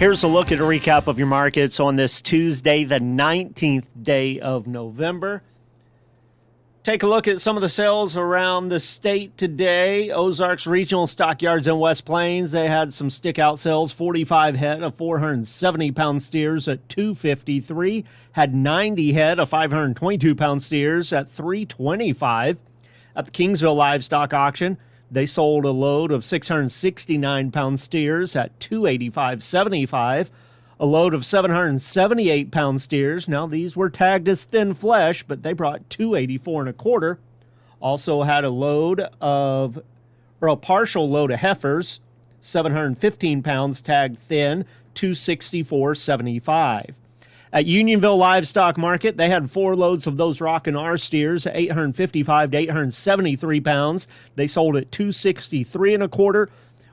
Here's a look at a recap of your markets on this Tuesday, the 19th day of November. Take a look at some of the sales around the state today. Ozarks Regional Stockyards in West Plains, they had some stick-out sales, 45 head of 470-pound steers at $253, had 90 head of 522-pound steers at $325. At the Kingsville Livestock Auction, they sold a load of 669-pound steers at $285.75. A load of 778-pound steers. Now, these were tagged as thin flesh, but they brought $284.25. Also had a partial load of heifers, 715 pounds tagged thin, $264.75. At Unionville Livestock Market, they had 4 loads of those Rockin' R steers, 855 to 873 pounds. They sold at $263.25,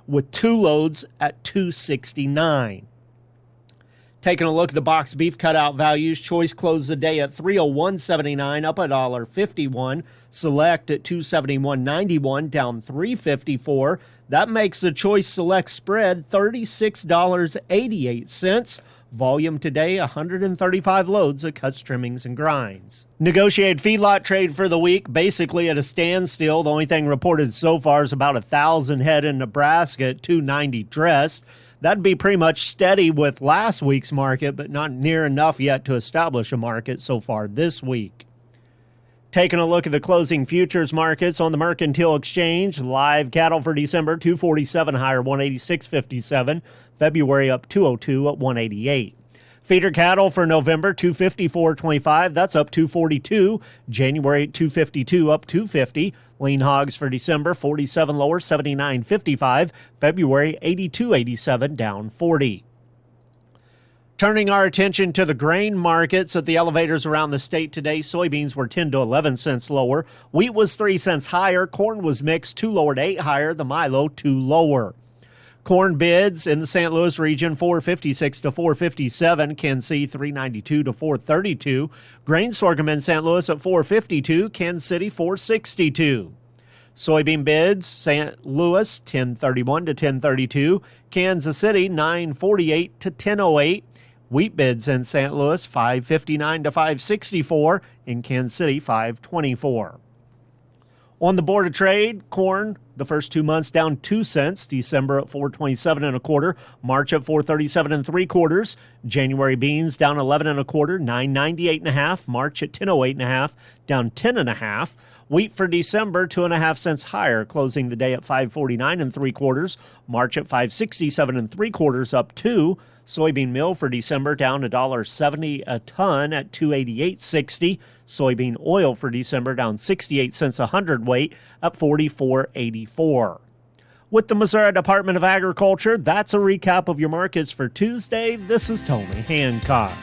with 2 loads at $269. Taking a look at the box beef cutout values, Choice closed the day at $301.79, up $1.51. Select at $271.91, down $3.54. That makes the Choice Select spread $36.88. Volume today, 135 loads of cuts, trimmings, and grinds. Negotiated feedlot trade for the week, basically at a standstill. The only thing reported so far is about 1,000 head in Nebraska at $290 dressed. That'd be pretty much steady with last week's market, but not near enough yet to establish a market so far this week. Taking a look at the closing futures markets on the Mercantile Exchange, live cattle for December, 247 higher, 186.57. February up 202 at 188. Feeder cattle for November, 254.25. That's up 242. January 252 up 250. Lean hogs for December, 47 lower, 79.55. February 82.87 down 40. Turning our attention to the grain markets at the elevators around the state today, soybeans were 10 to 11 cents lower. Wheat was 3 cents higher. Corn was mixed, 2 lower to 8 higher. The Milo, 2 lower. Corn bids in the St. Louis region, 456 to 457. Kansas City, 392 to 432. Grain sorghum in St. Louis at 452. Kansas City, 462. Soybean bids, St. Louis, 1031 to 1032. Kansas City, 948 to 1008. Wheat bids in St. Louis, 559 to 564. In Kansas City, 524. On the Board of Trade, corn, the first 2 months down 2 cents. December at 427.25. March at 437.75. January beans down 11.25. 998.5. March at 1008.5. Down 10.5. Wheat for December 2.5 cents higher, closing the day at 549.75. March at 567.75, up 2. Soybean meal for December down $1.70 a ton at $288.60. Soybean oil for December down 68 cents a hundredweight at $44.84. With the Missouri Department of Agriculture, that's a recap of your markets for Tuesday. This is Tony Hancock.